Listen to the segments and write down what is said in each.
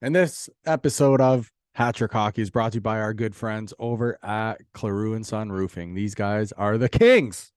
And this episode of Hattrick Hockey is brought to you by our good friends over at Claroux and Son Roofing. These guys are the kings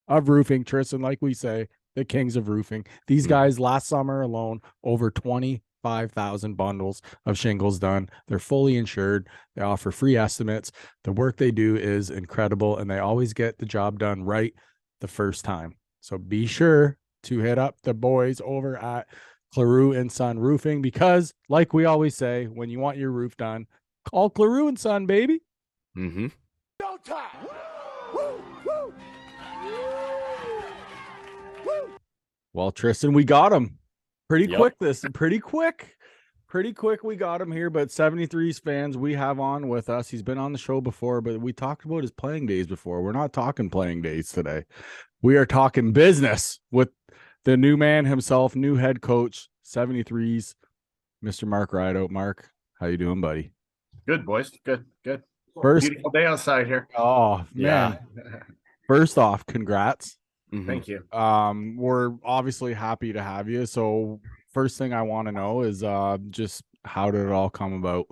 of roofing, Tristan, like we say, the kings of roofing. These guys last summer alone, over 25,000 bundles of shingles done. They're fully insured. They offer free estimates. The work they do is incredible, and they always get the job done right the first time. So be sure to hit up the boys over at Claroux and Son Roofing, because like we always say, when you want your roof done, call Claroux and Son, baby. Mm-hmm. No time. Woo, woo. Well, Tristan, we got him pretty Yep. quick. Pretty quick. We got him here. But 73's fans we have on with us. He's been on the show before, but we talked about his playing days before. We're not talking playing days today. We are talking business with the new man himself, new head coach, 73's, Mr. Mark Ridout. Mark, how you doing, buddy? Good, boys. Good. First, Beautiful day outside here. oh man. First off, congrats. Mm-hmm. Thank you. We're obviously happy to have you. So first thing I want to know is just how did it all come about?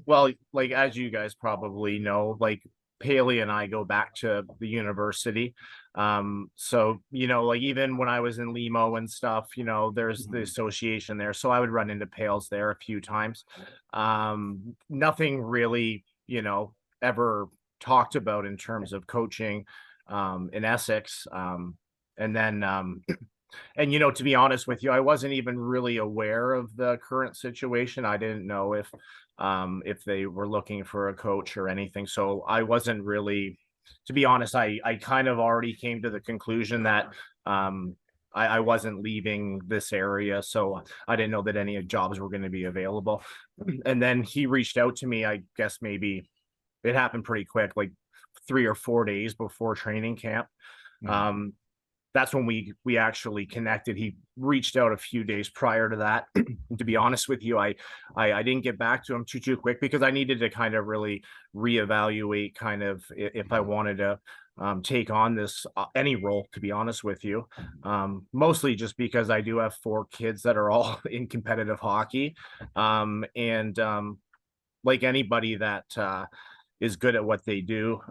Well, like as you guys probably know, like Paley and I go back to the university. So like even when I was in Limo and stuff, there's the association there. So I would run into Pales there a few times. Nothing really, ever talked about in terms of coaching in Essex. And then and to be honest with you, I wasn't even really aware of the current situation. I didn't know if they were looking for a coach or anything. So I wasn't really, to be honest, I kind of already came to the conclusion that I wasn't leaving this area. So I didn't know that any jobs were going to be available. And then he reached out to me, I guess maybe it happened pretty quick, like 3 or 4 days before training camp. That's when we actually connected. He reached out a few days prior to that. To be honest with you, I didn't get back to him too quick because I needed to kind of really reevaluate kind of if I wanted to take on this any role, to be honest with you. Mostly just because I do have 4 kids that are all in competitive hockey. And like anybody that is good at what they do,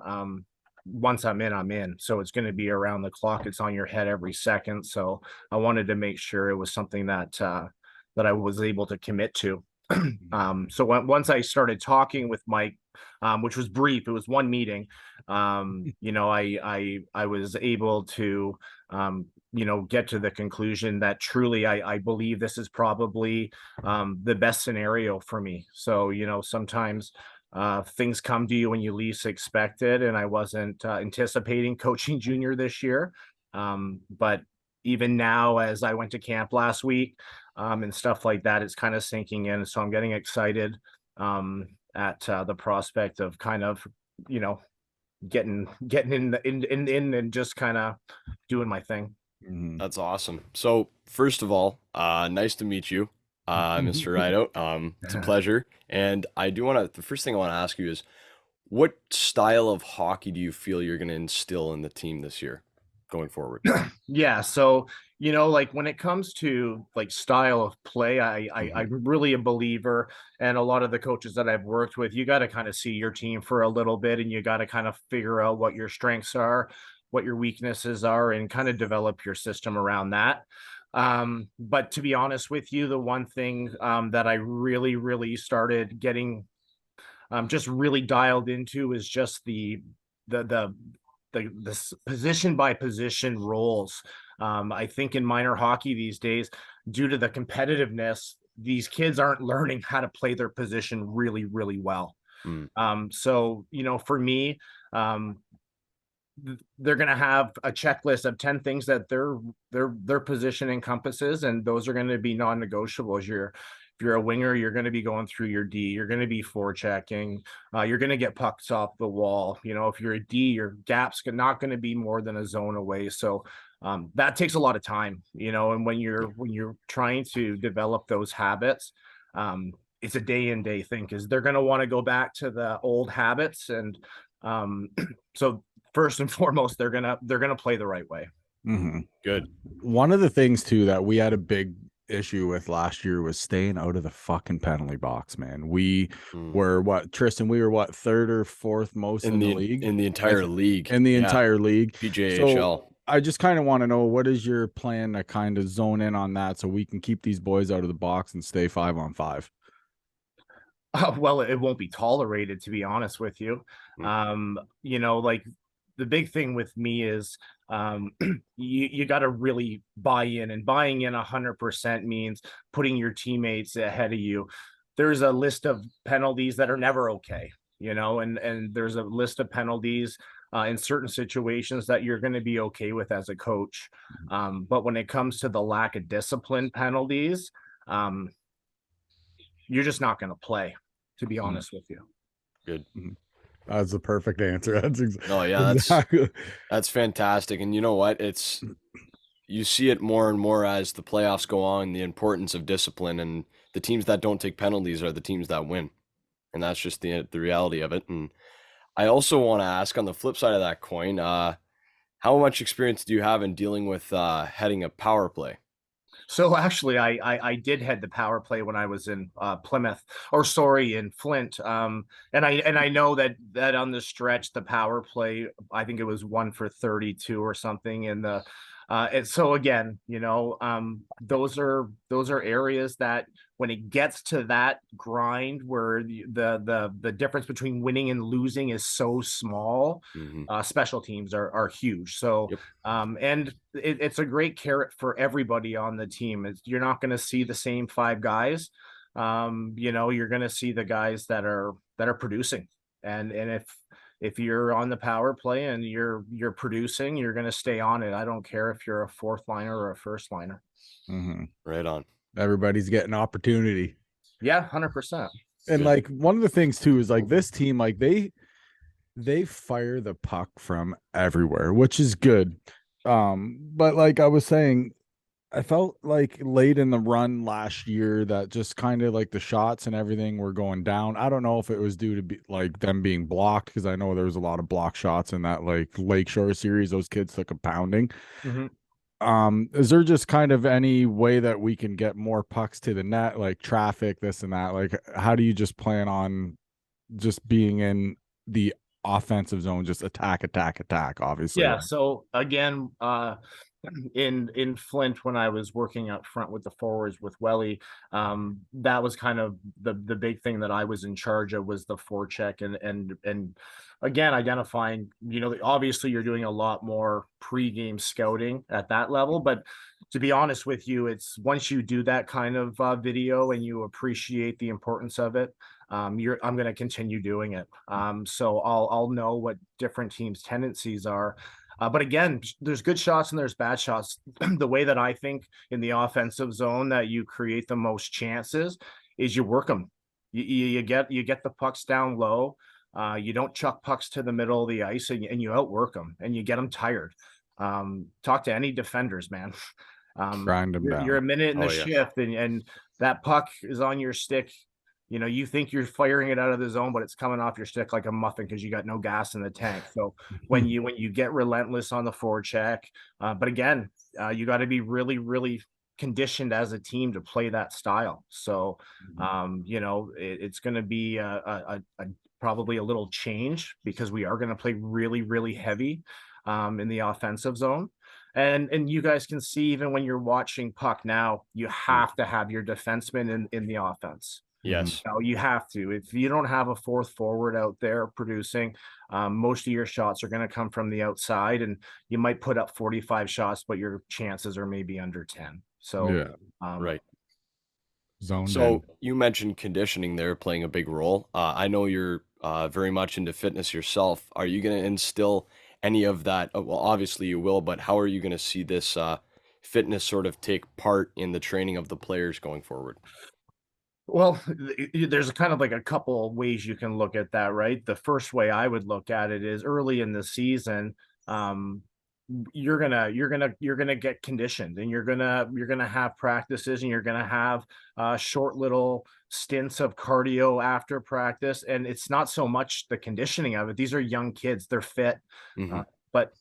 once I'm in. So it's going to be around the clock. It's on your head every second. So I wanted to make sure it was something that I was able to commit to. So once I started talking with Mike, which was brief, it was one meeting. I was able to get to the conclusion that truly I believe this is probably the best scenario for me. So sometimes things come to you when you least expect it, and I wasn't anticipating coaching junior this year, but even now as I went to camp last week and stuff like that, it's kind of sinking in. So I'm getting excited at the prospect of kind of getting in and just kind of doing my thing. That's awesome. So first of all, nice to meet you, Mr. Ridout. It's a pleasure. And the first thing I want to ask you is, what style of hockey do you feel you're going to instill in the team this year going forward? Yeah. So, like when it comes to like style of play, I'm really a believer, and a lot of the coaches that I've worked with, you got to kind of see your team for a little bit, and you got to kind of figure out what your strengths are, what your weaknesses are, and kind of develop your system around that. But to be honest with you, the one thing that I really started getting just really dialed into is just the position by position roles. I think in minor hockey these days, due to the competitiveness, these kids aren't learning how to play their position really well. So for me, they're going to have a checklist of 10 things that their position encompasses, and those are going to be non-negotiables. If you're a winger, you're going to be going through your D. You're going to be forechecking. You're going to get pucks off the wall. If you're a D, your gap's not going to be more than a zone away. So that takes a lot of time. And when you're trying to develop those habits, it's a day in day thing, because they're going to want to go back to the old habits. And so first and foremost, they're gonna play the right way. Mm-hmm. Good. One of the things too that we had a big issue with last year was staying out of the fucking penalty box, man. We Mm. were what, Tristan, we were what, third or fourth most in the league? In the entire league. In the Yeah. entire league. PJHL. So I just kind of want to know, what is your plan to kind of zone in on that so we can keep these boys out of the box and stay 5-on-5? Well, it won't be tolerated, to be honest with you. You know, like the big thing with me is you got to really buy in, and buying in 100% means putting your teammates ahead of you. There's a list of penalties that are never okay, you know, and there's a list of penalties in certain situations that you're going to be okay with as a coach. But when it comes to the lack of discipline penalties, you're just not going to play, to be honest with you. Good. That's the perfect answer. That's exactly. That's fantastic. And you know what? You see it more and more as the playoffs go on, the importance of discipline, and the teams that don't take penalties are the teams that win. And that's just the reality of it. And I also want to ask, on the flip side of that coin, how much experience do you have in dealing with heading a power play? So actually, I did head the power play when I was in in Flint. And I know that on the stretch, the power play, I think it was 1 for 32 or something. And so again, you know, those are areas that when it gets to that grind where the difference between winning and losing is so small, special teams are huge. So and it's a great carrot for everybody on the team. You're not going to see the same 5 guys. You know, you're going to see the guys that are producing, and if you're on the power play and you're producing, you're going to stay on it. I don't care if you're a 4th liner or a 1st liner. Right on. Everybody's getting opportunity. Yeah, 100%. And like one of the things too is like this team, like they fire the puck from everywhere, which is good. But like I was saying, I felt like late in the run last year that just kind of like the shots and everything were going down. I don't know if it was due to like them being blocked, because I know there was a lot of block shots in that like Lakeshore series. Those kids took a pounding. Is there just kind of any way that we can get more pucks to the net, like traffic, this and that? Like, how do you just plan on just being in the offensive zone, just attack, obviously? Yeah. So again, in Flint, when I was working up front with the forwards with Welly, that was kind of the big thing that I was in charge of, was the forecheck and again, identifying, you know, obviously you're doing a lot more pre-game scouting at that level, but to be honest with you, it's once you do that kind of video and you appreciate the importance of it, I'm going to continue doing it. So I'll know what different teams' tendencies are. But again, there's good shots and there's bad shots. The way that I think in the offensive zone that you create the most chances is you work them. You get the pucks down low. You don't chuck pucks to the middle of the ice, and you outwork them and you get them tired. Talk to any defenders, man. Grind them down. You're a minute in the shift, and that puck is on your stick. You know, you think you're firing it out of the zone, but it's coming off your stick like a muffin because you got no gas in the tank. So when you get relentless on the forecheck, but again, you got to be really, really conditioned as a team to play that style. So, you know, it's going to be a probably a little change, because we are going to play really, really heavy in the offensive zone. And you guys can see, even when you're watching puck now, you have to have your defenseman in the offense. Yes. You know, you have to. If you don't have a 4th forward out there producing, most of your shots are going to come from the outside, and you might put up 45 shots, but your chances are maybe under 10. So, right. Zoned So in. you mentioned conditioning there playing a big role. I know you're very much into fitness yourself. Are you going to instill any of that? Well, obviously you will, but how are you going to see this fitness sort of take part in the training of the players going forward? Well, there's kind of like a couple of ways you can look at that, right? The first way I would look at it is early in the season, you're gonna get conditioned, and you're gonna have practices, and you're gonna have short little stints of cardio after practice. And it's not so much the conditioning of it. These are young kids, they're fit, but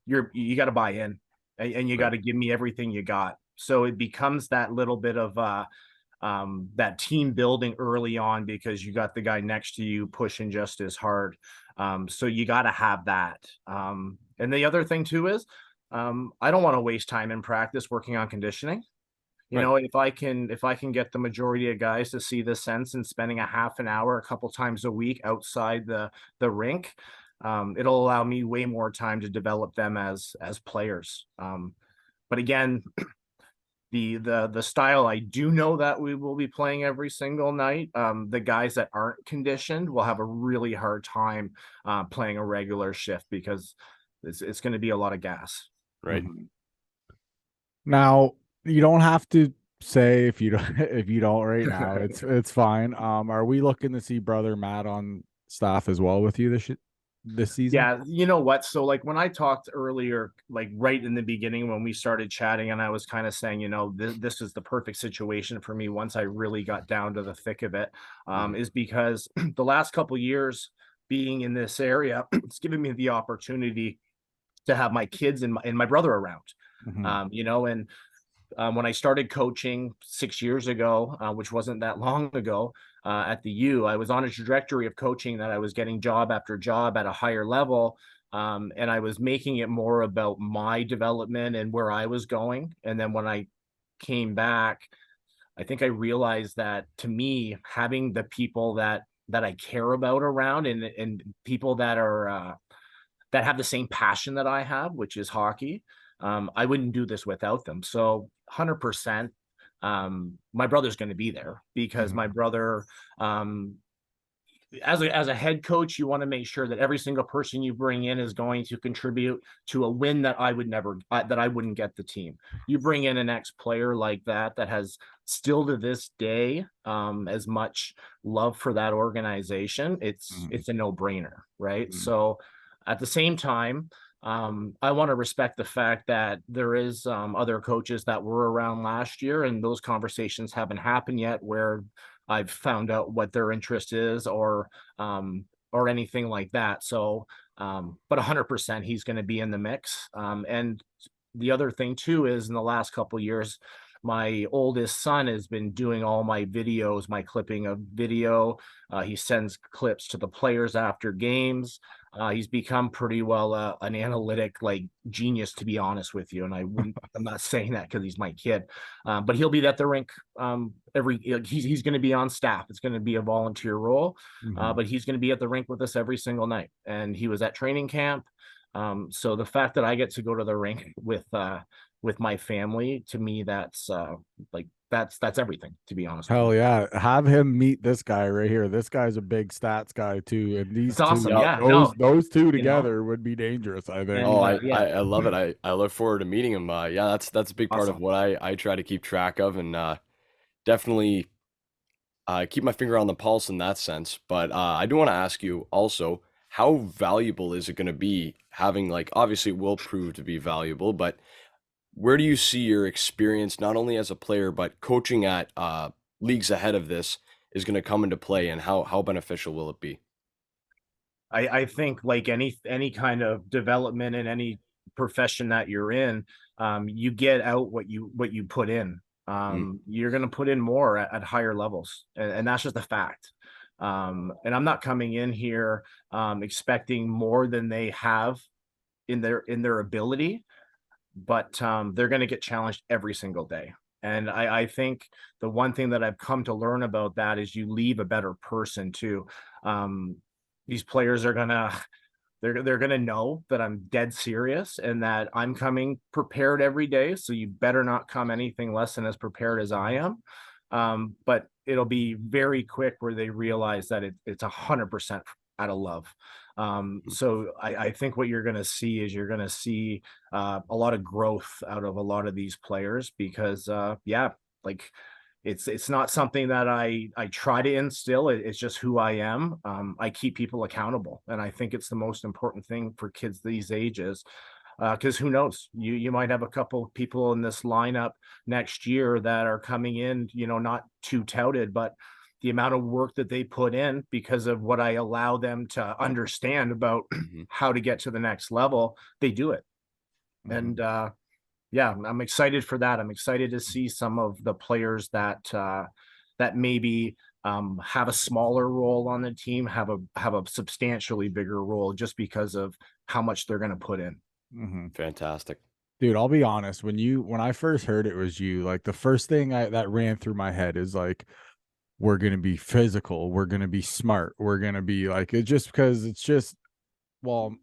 you got to buy in, and you got to give me everything you got. So it becomes that little bit of that team building early on, because you got the guy next to you pushing just as hard. So you got to have that. And the other thing too is, I don't want to waste time in practice working on conditioning. You Right. know, if I can get the majority of guys to see the sense in spending a half an hour a couple times a week outside the rink, it'll allow me way more time to develop them as players. But again, the style, I do know that we will be playing every single night. The guys that aren't conditioned will have a really hard time playing a regular shift, because it's going to be a lot of gas. Right. Mhm. Now, you don't have to say if you don't if you don't right now. It's fine. Are we looking to see brother Matt on staff as well with you this season? Yeah, you know what? So like when I talked earlier, like right in the beginning when we started chatting, and I was kind of saying, this is the perfect situation for me once I really got down to the thick of it, is because the last couple years being in this area, it's given me the opportunity to have my kids and my brother around. Mhm. And when I started coaching 6 years ago, which wasn't that long ago, at the U, I was on a trajectory of coaching that I was getting job after job at a higher level. And I was making it more about my development and where I was going. And then when I came back, I think I realized that, to me, having the people that I care about around, and people that are that have the same passion that I have, which is hockey, I wouldn't do this without them. So 100%, my brother's going to be there, because my Mhm. brother, as a head coach, you want to make sure that every single person you bring in is going to contribute to a win that I would never that I wouldn't get the team. You bring in an ex-player like that has still to this day as much love for that organization, it's Mhm. it's a no-brainer, right? Mhm. So at the same time, I want to respect the fact that there is other coaches that were around last year, and those conversations haven't happened yet, where I've found out what their interest is, or anything like that. So, but 100%, he's going to be in the mix. And the other thing too is, in the last couple of years, my oldest son has been doing all my videos, my clipping of video. He sends clips to the players after games. He's become pretty well an analytic like genius, to be honest with you. And I'm not saying that because he's my kid, but he'll be at the rink he's going to be on staff. It's going to be a volunteer role, Mhm. but he's going to be at the rink with us every single night. And he was at training camp. So the fact that I get to go to the rink with my family, to me, that's everything, to be honest with you. Hell yeah. Have him meet this guy right here. This guy's a big stats guy too. And It's these awesome. two, Yep. Yeah, no, those two you know, together would be dangerous, I think. Oh, and I, yeah, I, I love it. I look forward to meeting him. Yeah, that's a big part of awesome. what I try to keep track of, and definitely keep my finger on the pulse in that sense. But I do want to ask you also, how valuable is it going to be having, like, obviously it will prove to be valuable, but where do you see your experience not only as a player but coaching at leagues ahead of this is going to come into play, and how beneficial will it be? I think, like any kind of development in any profession that you're in, you get out what you put in. Mm, You're going to put in more at higher levels, and that's just a fact. And I'm not coming in here expecting more than they have in their ability, but they're going to get challenged every single day. And I think the one thing that I've come to learn about that is you leave a better person too. Um, these players are gonna they're gonna know that I'm dead serious and that I'm coming prepared every day. So you better not come anything less than as prepared as I am. But it'll be very quick where they realize that it's 100% out of love. mm, So I think what you're gonna see is, you're gonna see a lot of growth out of a lot of these players, because yeah, like it's not something that I try to instill. It's just who I am. I keep people accountable, and I think it's the most important thing for kids these ages. Because who knows, you might have a couple of people in this lineup next year that are coming in, not too touted, but the amount of work that they put in, because of what I allow them to understand about mhm. how to get to the next level, they do it. And Mhm. yeah, I'm excited for that. I'm excited to see some of the players that that maybe have a smaller role on the team have a substantially bigger role just because of how much they're going to put in. Mm-hmm. Fantastic. Dude, I'll be honest. When I first heard it was you, like the first thing that ran through my head is like, we're gonna be physical, we're gonna be smart, we're gonna be like it just because it's just well,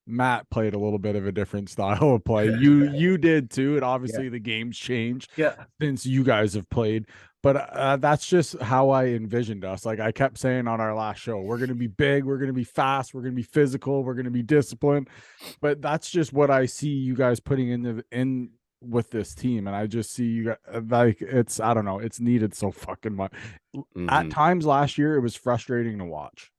Matt played a little bit of a different style of play. You did too, and Yeah, obviously the game's changed yeah, since you guys have played. But that's just how I envisioned us. Like I kept saying on our last show, we're gonna be big, we're gonna be fast, we're gonna be physical, we're gonna be disciplined. But that's just what I see you guys putting in with this team, and I just see you like it's I don't know, it's needed so fucking much. At Hmm. times last year, it was frustrating to watch.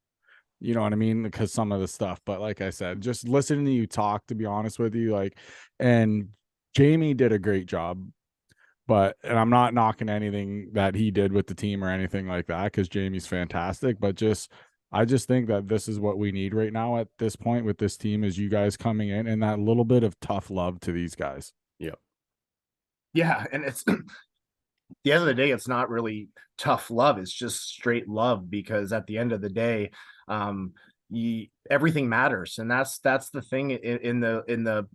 You know what I mean? Because some of the stuff, but like I said, just listening to you talk, to be honest with you, like, and Jamie did a great job. But and I'm not knocking anything that he did with the team or anything like that because Jamie's fantastic. But just I just think that this is what we need right now at this point with this team is you guys coming in and that little bit of tough love to these guys. Yep. yeah. And it's the end of the day, it's not really tough love. It's just straight love because at the end of the day, everything matters, and that's the thing in the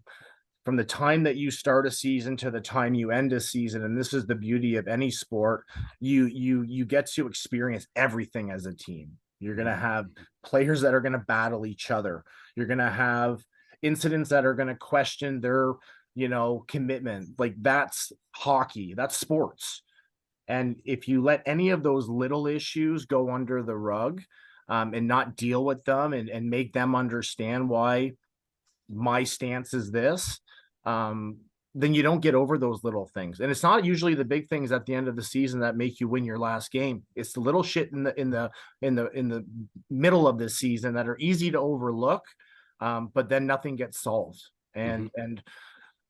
from the time that you start a season to the time you end a season, and this is the beauty of any sport. You get to experience everything as a team. You're gonna have players that are gonna battle each other. You're gonna have incidents that are gonna question their commitment. Like that's hockey. That's sports. And if you let any of those little issues go under the rug and not deal with them and make them understand why my stance is this, then you don't get over those little things. And it's not usually the big things at the end of the season that make you win your last game. It's the little shit in the middle of the season that are easy to overlook, but then nothing gets solved. Hmm. And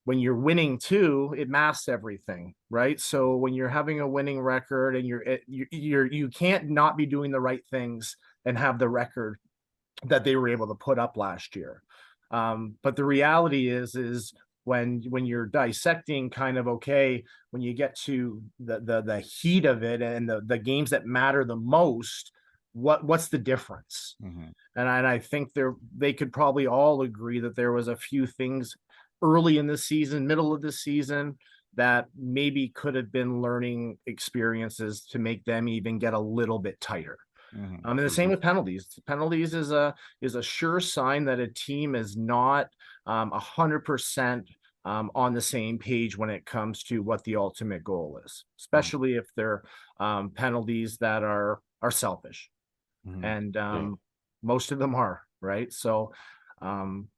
when you're winning too, it masks everything, right? So when you're having a winning record and you can't not be doing the right things and have the record that they were able to put up last year. But the reality is when you're dissecting kind of okay, when you get to the heat of it and the games that matter the most, what's the difference? Mhm. And I think they could probably all agree that there was a few things early in the season, middle of the season, that maybe could have been learning experiences to make them even get a little bit tighter. Mhm. And the same Hmm. with penalties. Penalties is a sure sign that a team is not 100% on the same page when it comes to what the ultimate goal is, Hmm. especially if they're penalties that are selfish, Mhm. and Yeah. most of them are, right. So um,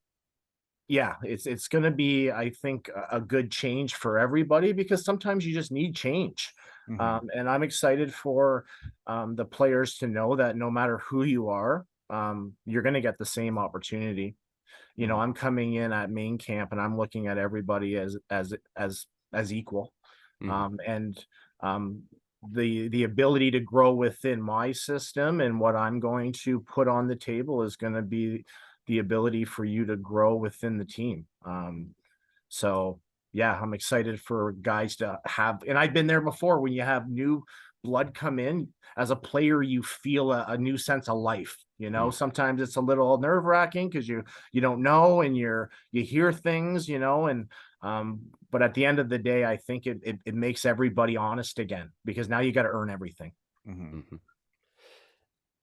yeah, it's going to be, I think, a good change for everybody because sometimes you just need change. Mhm. And I'm excited for the players to know that no matter who you are, you're going to get the same opportunity. Hmm. I'm coming in at main camp and I'm looking at everybody as equal, Hmm. and the ability to grow within my system and what I'm going to put on the table is going to be the ability for you to grow within the team. So yeah, I'm excited for guys to have, and I've been there before when you have new blood come in as a player, you feel a new sense of life. Hmm. Sometimes it's a little nerve wracking because you don't know and you hear things, and but at the end of the day, I think it makes everybody honest again because now you got to earn everything. Mhm. Hmm.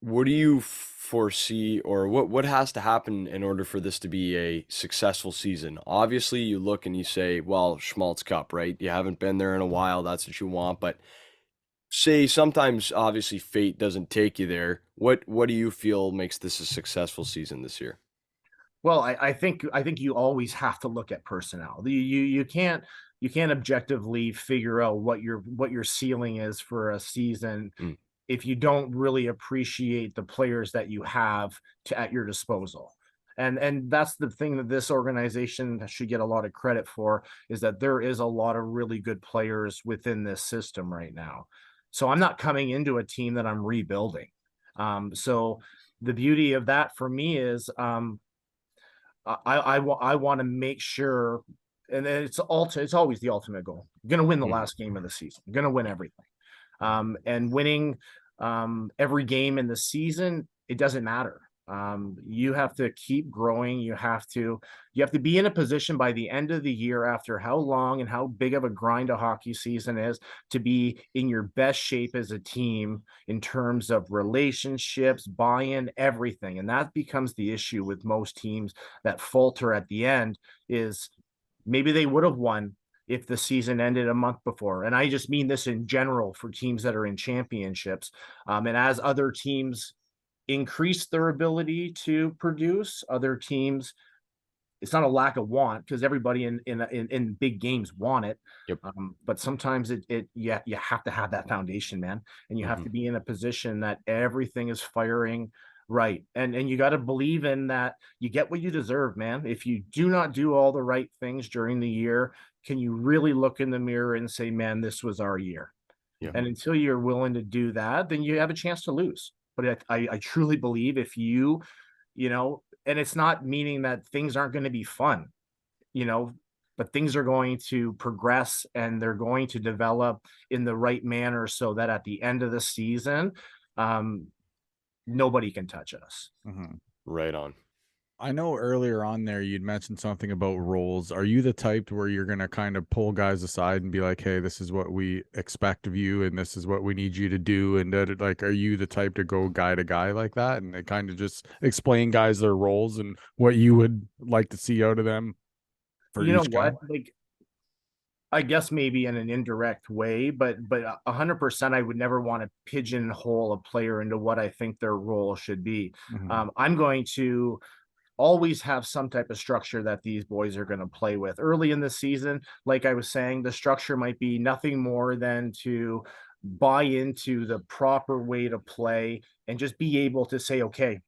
What do you foresee, or what has to happen in order for this to be a successful season? Obviously, you look and you say, well, Schmaltz Cup, right? You haven't been there in a while. That's what you want. But say sometimes, obviously, fate doesn't take you there. What do you feel makes this a successful season this year? Well, I think you always have to look at personnel. You can't objectively figure out what your ceiling is for a season Mm. if you don't really appreciate the players that you have at your disposal. And that's the thing that this organization should get a lot of credit for is that there is a lot of really good players within this system right now. So I'm not coming into a team that I'm rebuilding. So the beauty of that for me is I want to make sure and it's always the ultimate goal. You're going to win the Mhm. last game of the season. You're going to win everything. And winning every game in the season, it doesn't matter. You have to keep growing. You have to be in a position by the end of the year, after how long and how big of a grind a hockey season is, to be in your best shape as a team in terms of relationships, buy-in, everything. And that becomes the issue with most teams that falter at the end, is maybe they would have won if the season ended a month before. And I just mean this in general for teams that are in championships. And as other teams increase their ability to produce, other teams, it's not a lack of want, because everybody in big games want it. Yep. But sometimes you have to have that foundation, man, and you have Mhm. to be in a position that everything is firing right, and you got to believe in that. You get what you deserve, man. If you do not do all the right things during the year, can you really look in the mirror and say, man, this was our year? Yeah. And until you're willing to do that, then you have a chance to lose. But I truly believe if you know, and it's not meaning that things aren't going to be fun, you know, but things are going to progress and they're going to develop in the right manner, so that at the end of the season, um, nobody can touch us. Mhm. Right on. I know earlier on there you'd mentioned something about roles. Are you the type to where you're gonna kind of pull guys aside and be like, "Hey, this is what we expect of you, and this is what we need you to do," and that, like, are you the type to go guy to guy like that, and kind of just explain guys their roles and what you would like to see out of them for You know each guy? what? Like, I guess maybe in an indirect way, but 100%, I would never want to pigeonhole a player into what I think their role should be. Mhm. I'm going to always have some type of structure that these boys are going to play with early in the season. Like I was saying, the structure might be nothing more than to buy into the proper way to play and just be able to say, okay,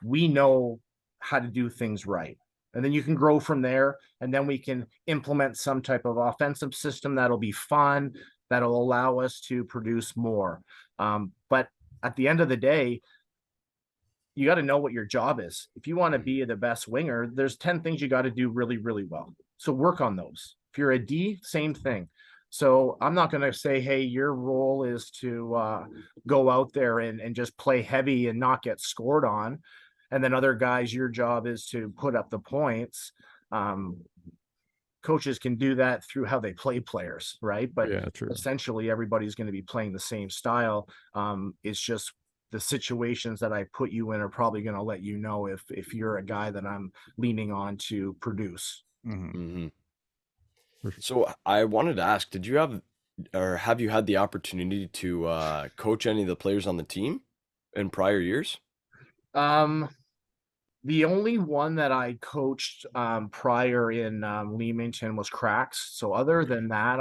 we know how to do things right. And then you can grow from there. And then we can implement some type of offensive system that'll be fun, that'll allow us to produce more. But at the end of the day, you got to know what your job is. If you want to Mhm. be the best winger, there's 10 things you got to do really, really well. So work on those. If you're a D, same thing. So I'm not going to say, hey, your role is to go out there and just play heavy and not get scored on. And then other guys, your job is to put up the points. Um, Coaches can do that through how they play players, right? But Yeah, true. essentially, everybody's going to be playing the same style. It's just the situations that I put you in are probably going to let you know if you're a guy that I'm leaning on to produce. Mhm. Mhm. For sure. So I wanted to ask, did you have or have you had the opportunity to coach any of the players on the team in prior years? Um, The only one that I coached prior in Leamington was Cracks. So other Okay. than that,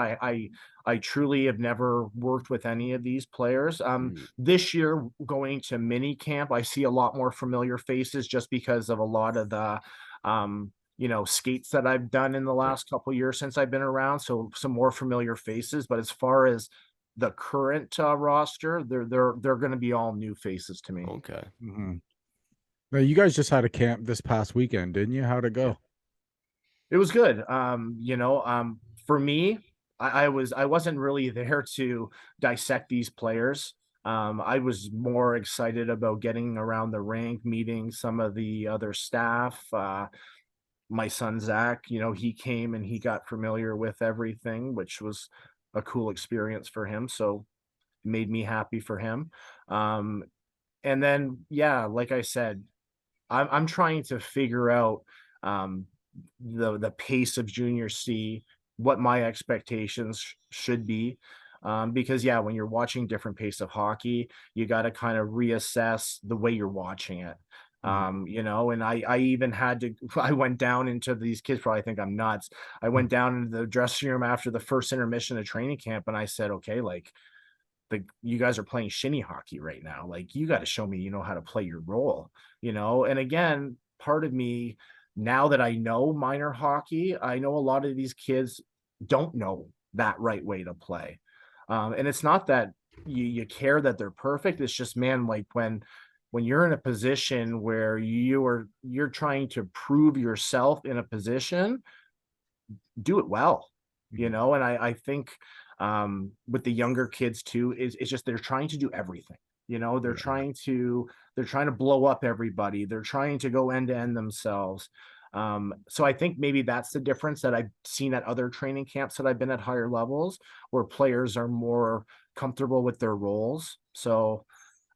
I truly have never worked with any of these players. Mm, This year, going to mini camp, I see a lot more familiar faces just because of a lot of the skates that I've done in the yeah. last couple years since I've been around. So some more familiar faces. But as far as the current roster, they're going to be all new faces to me. Okay. Mhm. Now, you guys just had a camp this past weekend, didn't you? How'd it Yeah. go? It was good. For me, I wasn't really there to dissect these players. I was more excited about getting around the rink, meeting some of the other staff. My son Zach, he came and he got familiar with everything, which was a cool experience for him. So it made me happy for him. Um, and then, yeah, like I said, I'm trying to figure out um, the pace of junior C, what my expectations should be. Because yeah, when you're watching different pace of hockey, you got to kind of reassess the way you're watching it. Mhm. And I even had to I went down into these kids probably think I'm nuts. I went down into the dressing room after the first intermission of training camp and I said, okay, like you guys are playing shinny hockey right now. Like you got to show me you know how to play your role. And again, part of me now that I know minor hockey, I know a lot of these kids don't know that right way to play. And it's not that you care that they're perfect. It's just, man, like when you're in a position where you're trying to prove yourself in a position, do it well, you Mhm. know. And I think with the younger kids too, is it's just they're trying to do everything. You know, Yeah. they're trying to blow up everybody. They're trying to go end to end themselves. So I think maybe that's the difference that I've seen at other training camps that I've been at higher levels, where players are more comfortable with their roles. So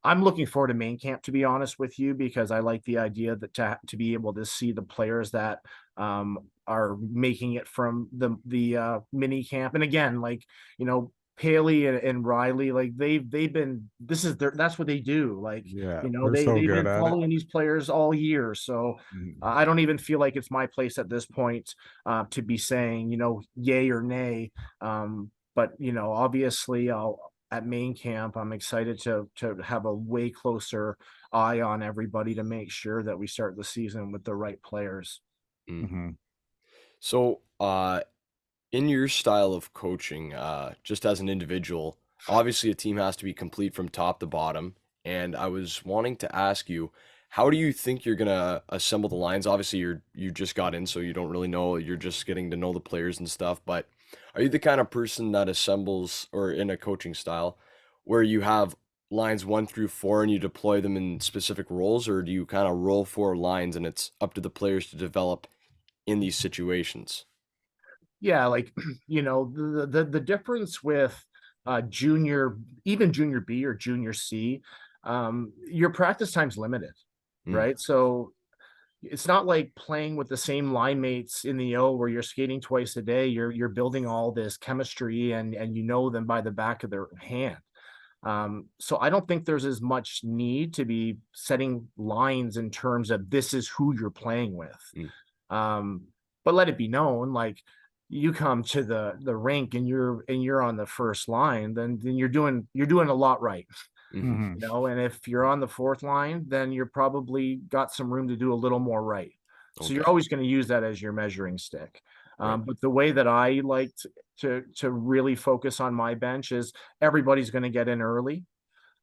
I'm looking forward to main camp, to be honest with you, because I like the idea that to be able to see the players that are making it from the mini camp. And again, like, you know, Paley and Riley, like they've been, this is their, that's what they do. Like, Yeah. you know, They're so they've good been at it. following these players all year. So Mhm. I don't even feel like it's my place at this point to be saying, you know, yay or nay. But you know, obviously I'll at main camp, I'm excited to have a way closer eye on everybody to make sure that we start the season with the right players. Mhm. Mhm. So, in your style of coaching, just as an individual, obviously a team has to be complete from top to bottom. And I was wanting to ask you, how do you think you're gonna assemble the lines? Obviously, you just got in, so you don't really know. You're just getting to know the players and stuff. But are you the kind of person that assembles, or in a coaching style, where you have lines 1 through 4 and you deploy them in specific roles, or do you kind of roll 4 lines and it's up to the players to develop in these situations? Yeah, like you know, the difference with junior, even junior B or junior C, your practice time's limited, Mm, right? So it's not like playing with the same line mates in the O where you're skating twice a day. You're building all this chemistry and you know them by the back of their hand. So I don't think there's as much need to be setting lines in terms of this is who you're playing with. mm, Um, but let it be known, like you come to the rink and you're on the first line, then you're doing a lot right, mhm. Mhm. you know. And if you're on the fourth line, then you're probably got some room to do a little more right. So you're Okay, always going to use that as your measuring stick. right. But the way that I like to really focus on my bench is everybody's going to get in early.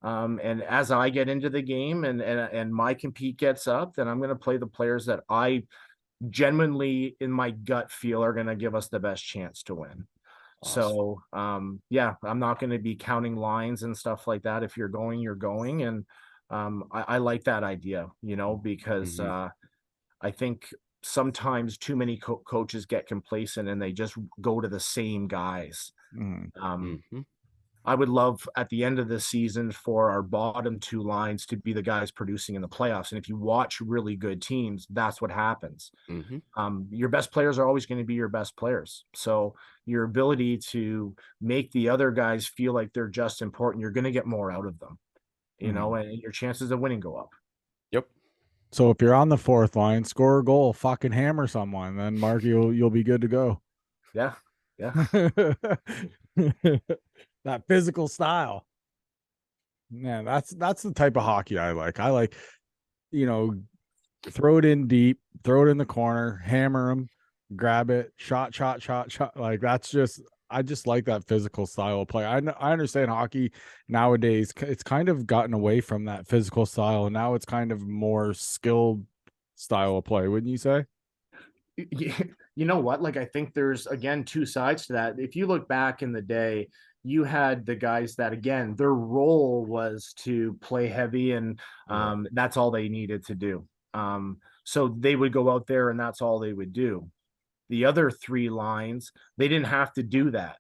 And as I get into the game and my compete gets up, then I'm going to play the players that I genuinely in my gut feel are going to give us the best chance to win. Awesome. So yeah, I'm not going to be counting lines and stuff like that. If you're going, you're going. And I like that idea, you know, because Mhm, I think sometimes too many coaches get complacent and they just go to the same guys. Mhm. Um, mhm, I would love at the end of the season for our bottom two lines to be the guys producing in the playoffs. And if you watch really good teams, that's what happens. mhm, Your best players are always going to be your best players. So your ability to make the other guys feel like they're just important, you're going to get more out of them, you know, Mhm. and your chances of winning go up. yep, So if you're on the fourth line, score a goal, fucking hammer someone, then Mark, you'll be good to go. Yeah. Yeah. That physical style. Man, that's the type of hockey I like. I like, you know, throw it in deep, throw it in the corner, hammer them, grab it, shot. Like that's just I just like that physical style of play. I understand hockey nowadays it's kind of gotten away from that physical style and now it's kind of more skilled style of play, wouldn't you say? You know what? Like, I think there's again two sides to that. If you look back in the day, you had the guys that again their role was to play heavy, and right. that's all they needed to do. So they would go out there, and that's all they would do. The other three lines, they didn't have to do that.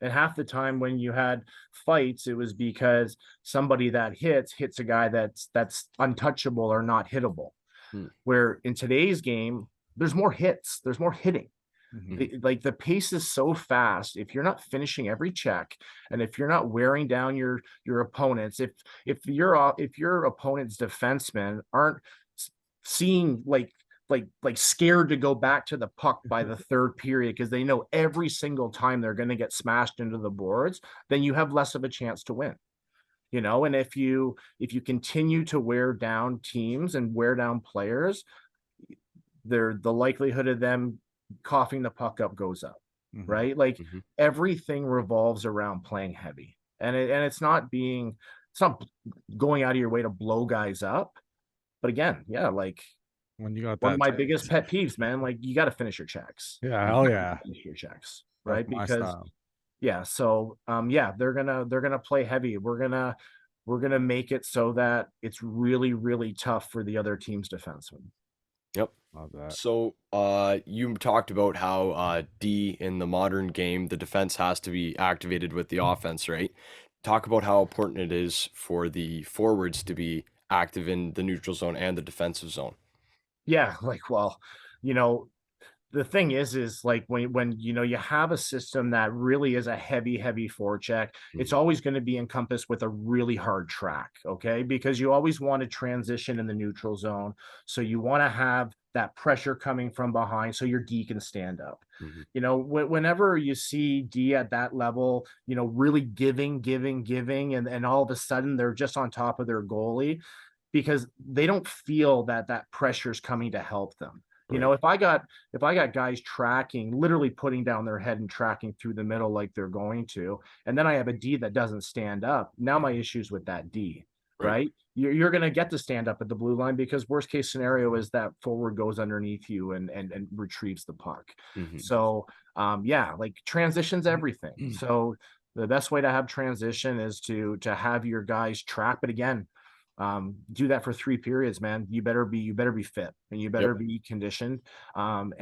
And half the time when you had fights, it was because somebody that hits a guy that's untouchable or not hittable. Mm, Where in today's game, there's more hits, there's more hitting. Mhm. Like the pace is so fast. If you're not finishing every check, and if you're not wearing down your opponents, if your opponent's defensemen aren't seeing like scared to go back to the puck by the third period because they know every single time they're going to get smashed into the boards, then you have less of a chance to win, you know. And if you continue to wear down teams and wear down players, the likelihood of them coughing the puck up goes up, Mhm. right? Like mhm, everything revolves around playing heavy, and it's not going out of your way to blow guys up. But again, yeah, like When you got One of that my type biggest pet peeves, man. Like you got to finish your checks. yeah, You hell have to yeah. finish your checks, That's right? my Because style. yeah, so yeah, they're gonna play heavy. We're gonna make it so that it's really, really tough for the other team's defenseman. Yep. Love that. So, you talked about how D in the modern game, the defense has to be activated with the offense, right? Talk about how important it is for the forwards to be active in the neutral zone and the defensive zone. Yeah, like well, you know, the thing is like when you have a system that really is a heavy forecheck, it's Mhm. always going to be encompassed with a really hard track, okay? Because you always want to transition in the neutral zone, so you want to have that pressure coming from behind so your D can stand up. Mhm. Whenever you see D at that level, really giving, and all of a sudden they're just on top of their goalie because they don't feel that that pressure is coming to help them. Right. If I got guys tracking, literally putting down their head and tracking through the middle like they're going to, and then I have a D that doesn't stand up. Now my issue's with that D, Right. right? You're going to get to stand up at the blue line because worst case scenario is that forward goes underneath you and retrieves the puck. Mhm. So yeah, like transitions everything. So the best way to have transition is to have your guys track, but again, do that for 3 periods, man. You better be fit and you better Yep. be conditioned. And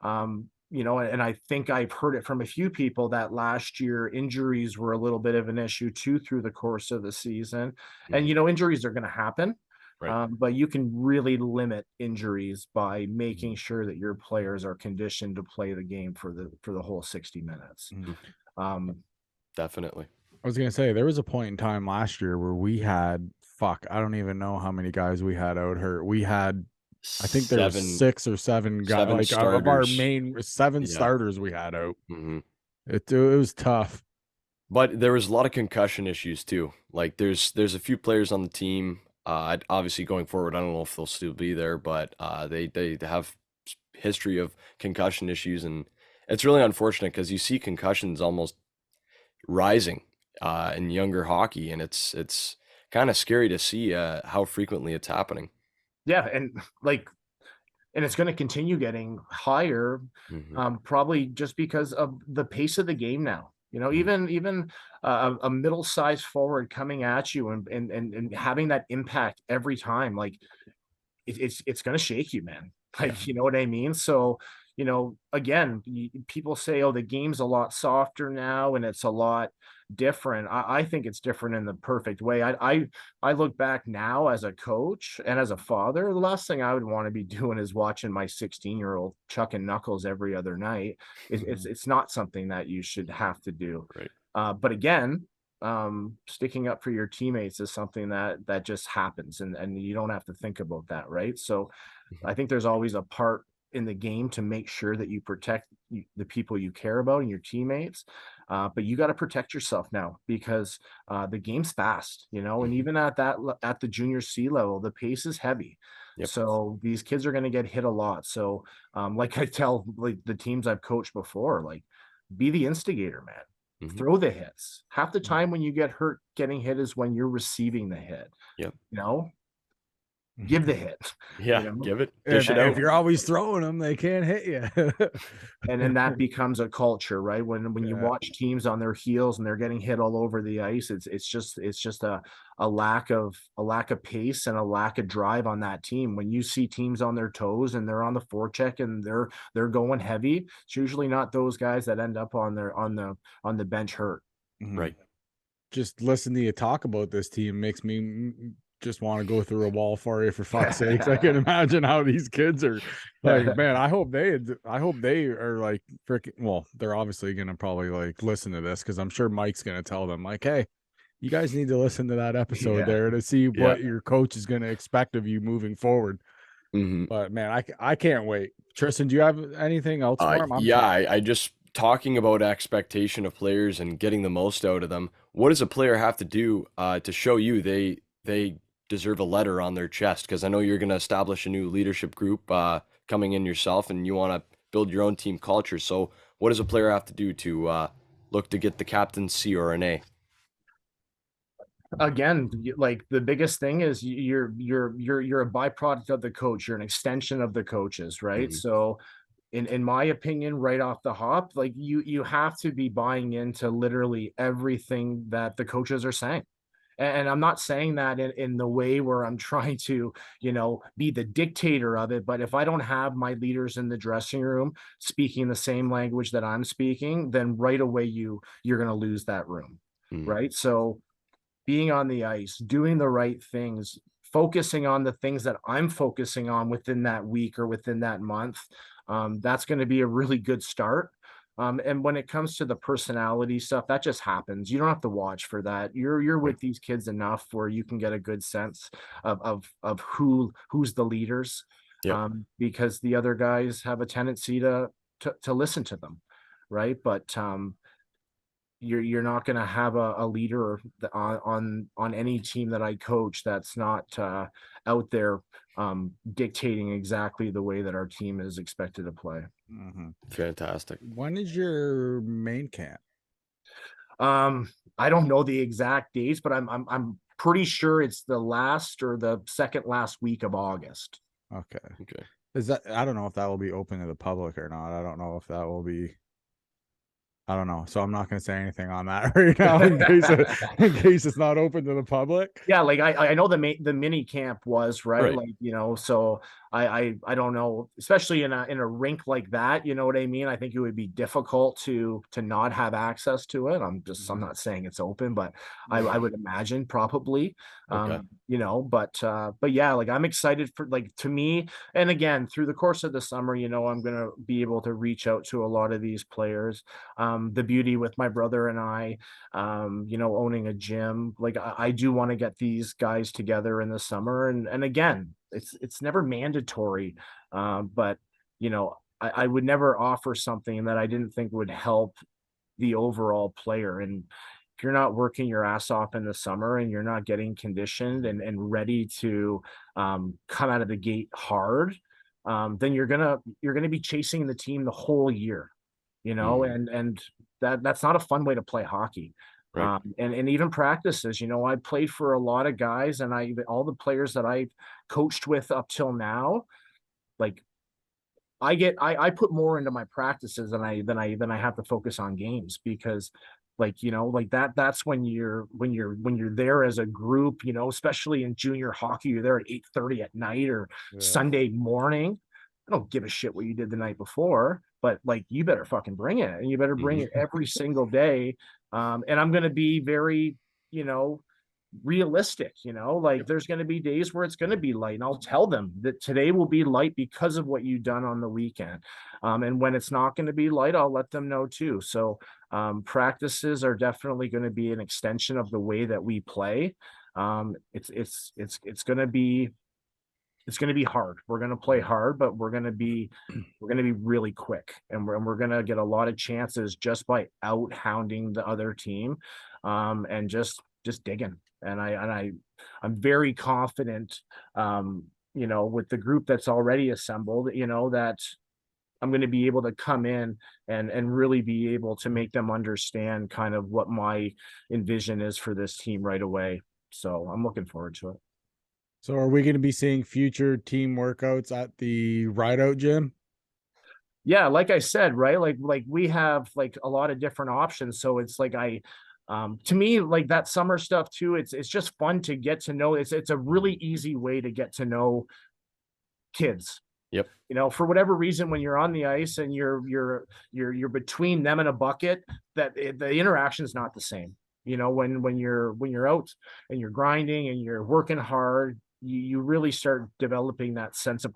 and I think I've heard it from a few people that last year injuries were a little bit of an issue too through the course of the season. And Mhm. injuries are going to happen. Right. But you can really limit injuries by making sure that your players are conditioned to play the game for the whole 60 minutes. Mhm. Um, Definitely. I was gonna say there was a point in time last year where we had I don't even know how many guys we had out hurt. We had I think there was Seven 6 or 7 guys seven like of our starters. main 7 Yeah. starters we had out. Mhm. It was tough. But there was a lot of concussion issues too. Like there's a few players on the team. Obviously going forward, I don't know if they'll still be there, but they have history of concussion issues, and it's really unfortunate because you see concussions almost rising in younger hockey, and it's kind of scary to see how frequently it's happening. yeah, and it's going to continue getting higher, Hmm. probably just because of the pace of the game now. Hmm. Even a middle-sized forward coming at you and having that impact every time, like it's going to shake you, man. Yeah. Like, you know what I mean? So, again, people say, oh, the game's a lot softer now and it's a lot different. I think it's different in the perfect way. I look back now as a coach and as a father, the last thing I would want to be doing is watching my 16-year-old chucking knuckles every other night. It's not something that you should have to do. Right. But again, sticking up for your teammates is something that just happens, and you don't have to think about that, right? So Mhm. I think there's always a part in the game to make sure that you protect the people you care about and your teammates. But you got to protect yourself now because the game's fast, and Mhm. even at the junior C level, the pace is heavy. Yep. So these kids are going to get hit a lot. So like I tell like the teams I've coached before, like be the instigator, man. Hmm. Throw the hits. Half the time when you get hurt getting hit is when you're receiving the hit. Yep. You know, give the hit. You Yeah. know, Give it. If Dish it if out. you're always throwing them, they can't hit you. and then that becomes a culture, right? When you Yeah. watch teams on their heels and they're getting hit all over the ice, it's just a lack of pace and a lack of drive on that team. When you see teams on their toes and they're on the forecheck and they're going heavy, it's usually not those guys that end up on the bench hurt. Mhm. Right. Just listen to you talk about this team makes me just want to go through a wall for you for fuck's sakes. I can imagine how these kids are like, man, I hope they are like freaking well, they're obviously gonna probably like listen to this because I'm sure Mike's gonna tell them, like, hey, you guys need to listen to that episode Yeah. there to see Yeah. what your coach is gonna expect of you moving forward. Hmm. But man, I can't wait. Tristan, do you have anything else for him? I'm Yeah, trying. I just talking about expectation of players and getting the most out of them. What does a player have to do to show you they deserve a letter on their chest? Because I know you're going to establish a new leadership group coming in yourself, and you want to build your own team culture. So, what does a player have to do to look to get the captain's C or an A? Again, like the biggest thing is you're a byproduct of the coach. You're an extension of the coaches, right? Mhm. So in my opinion, right off the hop, like you have to be buying into literally everything that the coaches are saying. And I'm not saying that in the way where I'm trying to, be the dictator of it. But if I don't have my leaders in the dressing room speaking the same language that I'm speaking, then right away you're going to lose that room, Mhm. right? So being on the ice, doing the right things, focusing on the things that I'm focusing on within that week or within that month, that's going to be a really good start. And when it comes to the personality stuff, that just happens. You don't have to watch for that. You're Right. with these kids enough where you can get a good sense of who's the leaders, Yep. because the other guys have a tendency to listen to them, right? But you're not going to have a leader on any team that I coach that's not out there dictating exactly the way that our team is expected to play. Fantastic. When is your main camp? I don't know the exact dates, but I'm pretty sure it's the last or the second last week of August. Okay. Okay. Is that, I don't know if that will be open to the public or not. I don't know if that will be, I don't know. So I'm not going to say anything on that right now in case it's not open to the public. Yeah, like I know the mini camp was right, Right. like so I don't know, especially in a rink like that, you know what I mean? I think it would be difficult to not have access to it. I'm Mhm. not saying it's open, but I Yeah. would imagine probably, Okay. but yeah, like I'm excited for, like, to me, and again through the course of the summer, I'm gonna be able to reach out to a lot of these players. The beauty with my brother and I, owning a gym. Like I do want to get these guys together in the summer, and again, it's never mandatory, but I would never offer something that I didn't think would help the overall player. And if you're not working your ass off in the summer and you're not getting conditioned and ready to come out of the gate hard, then you're gonna be chasing the team the whole year, Mhm. and that's not a fun way to play hockey. Right. And even practices, I played for a lot of guys, and all the players that I coached with up till now, like I put more into my practices than I have to focus on games, because like that's when you're there as a group, especially in junior hockey. You're there at 8:30 at night or Yeah. Sunday morning. I don't give a shit what you did the night before, but like you better fucking bring it, and you better bring Mhm. it every single day. And I'm going to be very, you know, realistic, like Yep. there's going to be days where it's going to be light, and I'll tell them that today will be light because of what you've done on the weekend. And when it's not going to be light, I'll let them know too. So practices are definitely going to be an extension of the way that we play. It's going to be hard. We're going to play hard, but we're going to be really quick, and we're going to get a lot of chances just by out hounding the other team, and just digging. I'm very confident, with the group that's already assembled, that I'm going to be able to come in and really be able to make them understand kind of what my envision is for this team right away. So I'm looking forward to it. So are we going to be seeing future team workouts at the Ridout gym? Yeah, like I said, right, like we have like a lot of different options, so it's like to me, like that summer stuff too, it's just fun to get to know. It's a really easy way to get to know kids, Yep. for whatever reason. When you're on the ice and you're between them and a bucket, the interaction is not the same. When you're out and you're grinding and you're working hard, you really start developing that sense of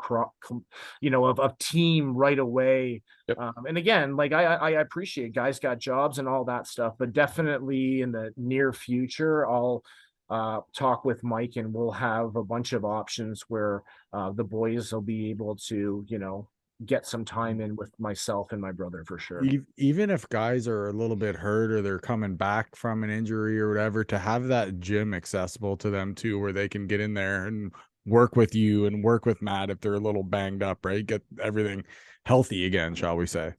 team right away. Yep. And again, like I appreciate guys got jobs and all that stuff, but definitely in the near future, I'll talk with Mike, and we'll have a bunch of options where the boys will be able to, get some time in with myself and my brother for sure. Even if guys are a little bit hurt or they're coming back from an injury or whatever, to have that gym accessible to them too, where they can get in there and work with you and work with Matt if they're a little banged up, right? Get everything healthy again, shall we say.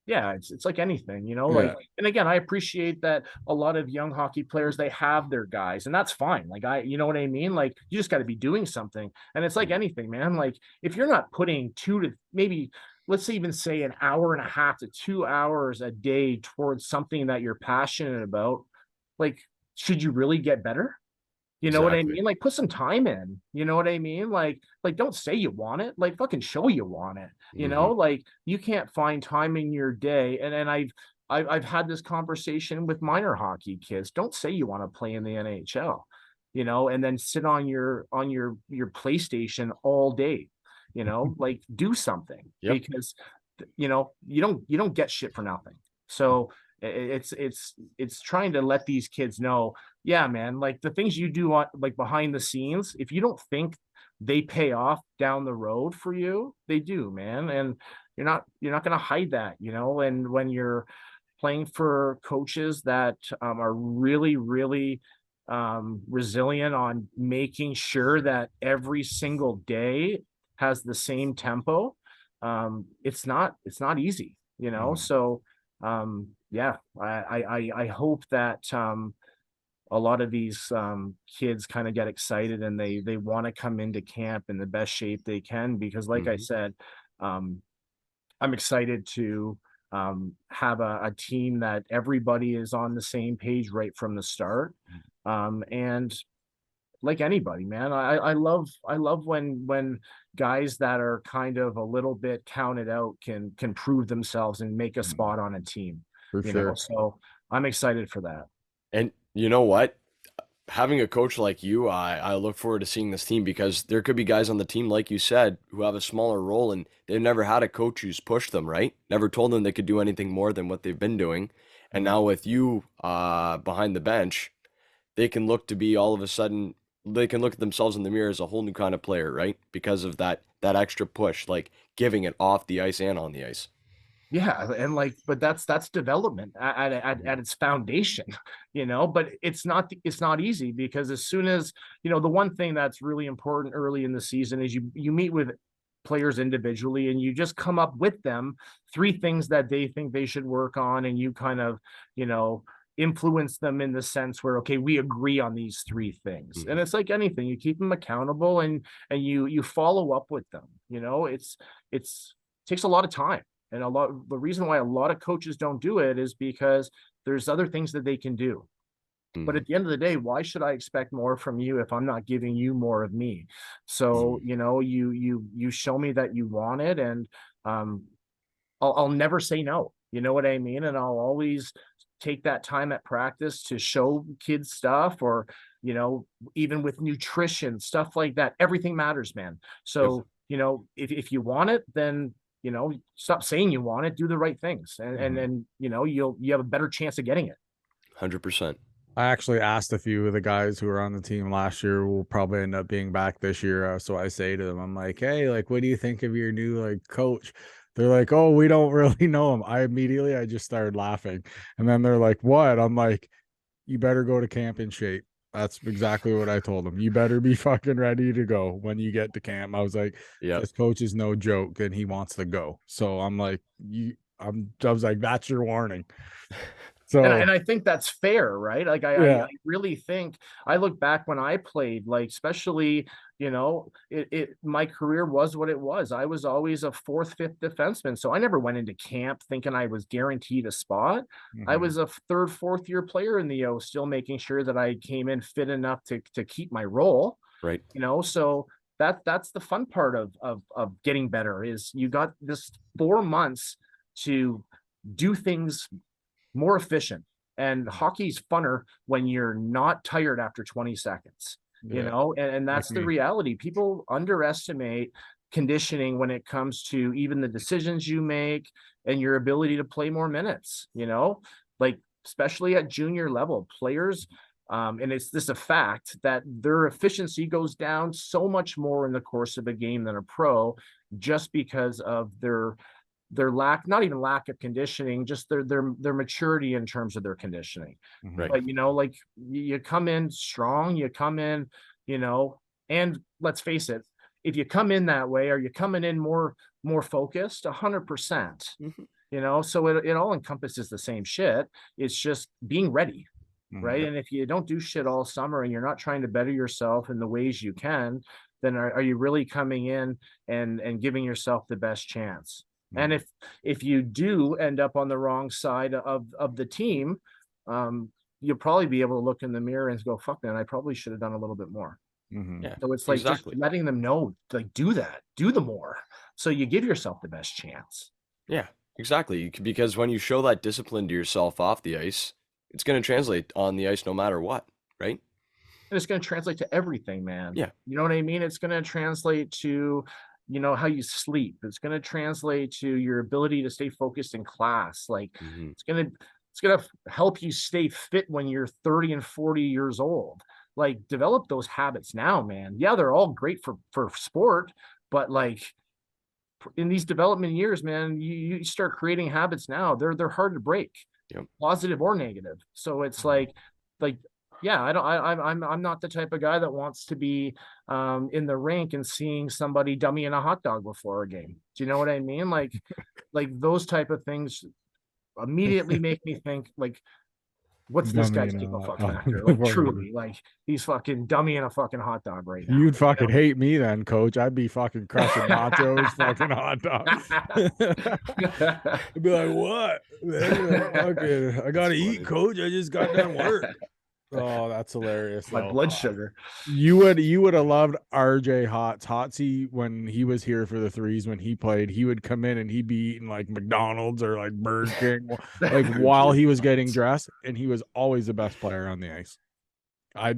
Yeah, it's like anything, Yeah. like, and again, I appreciate that a lot of young hockey players, they have their guys, and that's fine. Like, you know what I mean? Like, you just got to be doing something. And it's like anything, man. Like, if you're not putting 2 to maybe, let's even say an hour and a half to 2 hours a day towards something that you're passionate about, like, should you really get better? You know what I Exactly. mean? Like, put some time in. You know what I mean? Like don't say you want it. Like, fucking show you want it. Hmm. Like, you can't find time in your day. And I've had this conversation with minor hockey kids. Don't say you want to play in the NHL, and then sit on your PlayStation all day. Like, do something, Yep. because you don't get shit for nothing. So it's trying to let these kids know, yeah, man, like, the things you do on, like, behind the scenes, if you don't think they pay off down the road for you, they do, man. And you're not going to hide that, and when you're playing for coaches that are really, really resilient on making sure that every single day has the same tempo, it's not easy, so yeah, I hope that a lot of these kids kind of get excited, and they want to come into camp in the best shape they can, because, like I Hmm. said, um, I'm excited to have a team that everybody is on the same page right from the start. And like anybody, man, I love when guys that are kind of a little bit counted out can prove themselves and make a spot on a team. For sure. So I'm excited for that. And you know what? Having a coach like you, I look forward to seeing this team because there could be guys on the team, like you said, who have a smaller role and they've never had a coach who's pushed them, right? Never told them they could do anything more than what they've been doing. And Mhm. now with you behind the bench, they can look to be all of a sudden they can look at themselves in the mirror as a whole new kind of player, right? Because of that extra push, like giving it off the ice and on the ice. Yeah, and like, but that's development at its foundation, But it's not easy, because as soon as the one thing that's really important early in the season is you meet with players individually, and you just come up with them 3 things that they think they should work on, and you kind of you know influence them in the sense where, okay, we agree on these 3 things. And Hmm. it's like anything, you keep them accountable, and you follow up with them. It's takes a lot of time, and the reason why a lot of coaches don't do it is because there's other things that they can do. But Hmm. at the end of the day, why should I expect more from you if I'm not giving you more of me? So, Hmm. you show me that you want it, and um, I'll never say no. You know what I mean? And I'll always take that time at practice to show kids stuff, or, you know, even with nutrition, stuff like that. Everything matters, man. Yep. So, if you want it, then, stop saying you want it, do the right things. And Mhm. then, you have a better chance of getting it. 100%. I actually asked a few of the guys who were on the team last year who will probably end up being back this year. So I say to them, I'm like, hey, like, what do you think of your new like coach? They're like, oh, we don't really know him. I just started laughing. And then they're like, what? I'm like, you better go to camp in shape. That's exactly what I told them. You better be fucking ready to go when you get to camp. I was like, Yep. this coach is no joke and he wants to go. So I'm like, I was like, that's your warning. And So I think that's fair, right? Like, I yeah. really think, I look back when I played, like, especially, my career was what it was. I was always a fourth, fifth defenseman. So I never went into camp thinking I was guaranteed a spot. I Mhm. was a third, fourth year player in the O, still making sure that I came in fit enough to keep my role, Right. so that's the fun part of getting better, is you got this 4 months to do things more efficient. And hockey's funner when you're not tired after 20 seconds, Yeah. and Like that's the me. reality. People underestimate conditioning when it comes to even the decisions you make and your ability to play more minutes, like, especially at junior level players. And it's this a fact that their efficiency goes down so much more in the course of a game than a pro, just because of their lack, not even lack of conditioning, just their maturity in terms of their conditioning. Mhm. Right. But like, you come in strong, you come in, you know, and let's face it, if you come in that way, are you coming in more focused? 100%. Hmm. so it all encompasses the same shit. It's just being ready, right? Mhm. And if you don't do shit all summer and you're not trying to better yourself in the ways you can, then are you really coming in and giving yourself the best chance? And if you do end up on the wrong side of the team, you'll probably be able to look in the mirror and go, fuck, man, I probably should have done a little bit more. Mhm. Yeah, So it's like exactly. just letting them know, like, do the more. So you give yourself the best chance. Yeah, exactly. Because when you show that discipline to yourself off the ice, it's going to translate on the ice no matter what, right? And it's going to translate to everything, man. Yeah. You know what I mean? It's going to translate to, how you sleep. It's going to translate to your ability to stay focused in class. Like Mhm. it's going to help you stay fit when you're 30 and 40 years old. Like develop those habits now, man. Yeah, they're all great for sport, but like in these development years, man, you start creating habits now. They're hard to break, Yep. positive or negative. So it's like yeah, I'm not the type of guy that wants to be in the rink and seeing somebody dummy in a hot dog before a game. Do you know what I mean? Like those type of things immediately make me think like, what's this Dummy guy's in a kickoff hot fuck dog factor? before Like a game. truly, like he's fucking dummy in a fucking hot dog right now. You'd fucking hate me then, coach. I'd be fucking crushing nachos, fucking hot dogs. I'd be like, what? Man, fucking, I gotta That's eat, funny. coach. I just got done work. Oh, that's hilarious. My though. blood sugar. You would have loved RJ Hotsy when he was here for the threes when he played. He would come in and he'd be eating like McDonald's or like Burger King like while he was getting dressed, and he was always the best player on the ice. I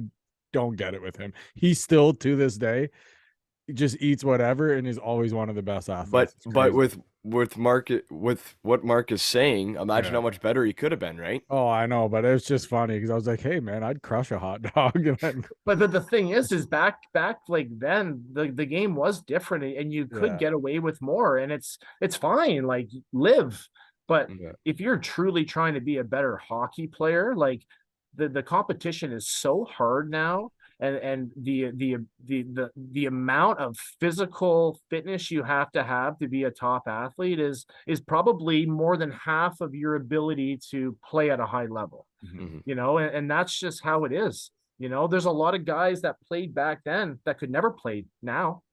don't get it with him. He still to this day just eats whatever and is always one of the best athletes. But with Mark, with what Mark is saying, imagine how much better he could have been, right? Oh, I know, but it's just funny because I was like, hey man, I'd crush a hot dog. And then, But the thing is back like then the game was different and you could get away with more, and it's fine, like live. But if you're truly trying to be a better hockey player, like the competition is so hard now, and the amount of physical fitness you have to be a top athlete is probably more than half of your ability to play at a high level. And that's just how it is. There's a lot of guys that played back then that could never play now.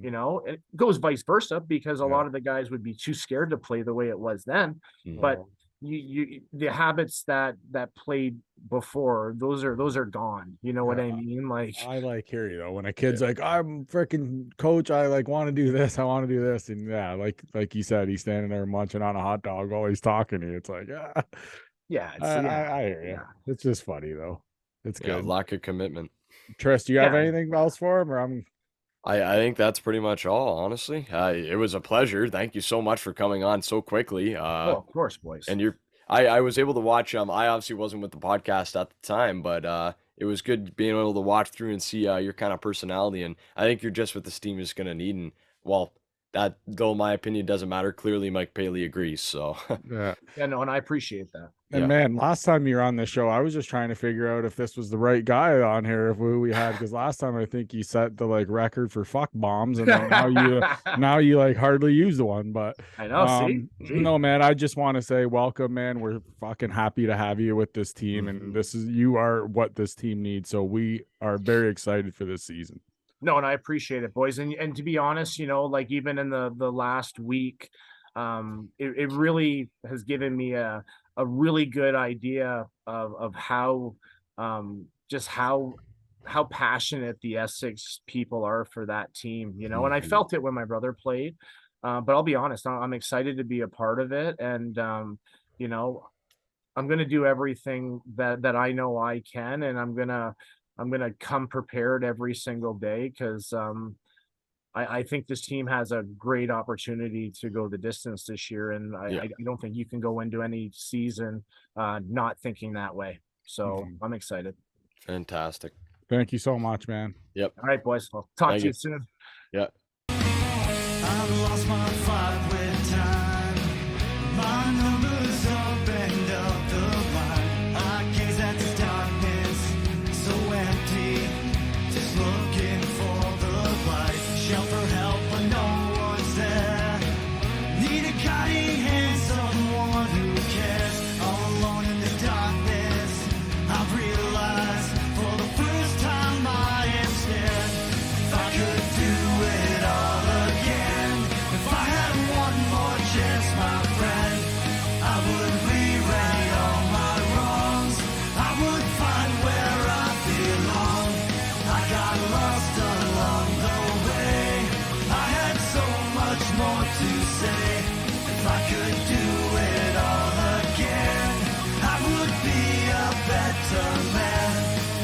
It goes vice versa because a lot of the guys would be too scared to play the way it was then. But you the habits that played before, those are gone. You know what I mean? Like I like hear you though when a kid's like, I'm freaking coach, I like want to do this, I want to do this, and like you said, he's standing there munching on a hot dog while he's talking to you. It's like I hear you. It's just funny though. It's good. Lack of commitment. Tris, do you have anything else for him, or I think that's pretty much all, honestly. It was a pleasure. Thank you so much for coming on so quickly. of course, boys. And I was able to watch. I obviously wasn't with the podcast at the time, but it was good being able to watch through and see your kind of personality. And I think you're just what this team is going to need. And well, that though my opinion doesn't matter. Clearly, Mike Paley agrees. So yeah, no, and I appreciate that. And man, last time you were on this show, I was just trying to figure out if this was the right guy on here, if we had, because last time I think you set the like record for fuck bombs, and then now you like hardly used one. But I know. See? No, man, I just want to say welcome, man. We're fucking happy to have you with this team, and you are what this team needs. So we are very excited for this season. No, and I appreciate it, boys. And to be honest, like even in the last week, it really has given me a really good idea of how just how passionate the Essex people are for that team, and I felt it when my brother played, but I'll be honest, I'm excited to be a part of it. And I'm going to do everything that I know I can, and I'm going to come prepared every single day, because I think this team has a great opportunity to go the distance this year, and I don't think you can go into any season not thinking that way. So I'm excited. Fantastic. Thank you so much, man. Yep. All right, boys. I'll talk to you soon. Yeah. I've lost my fight with time. My numbers up and up the line. I gaze at the darkness, so empty, just looking for the light. Shout for help, but no one's there. Need a guiding hand, someone more to say. If I could do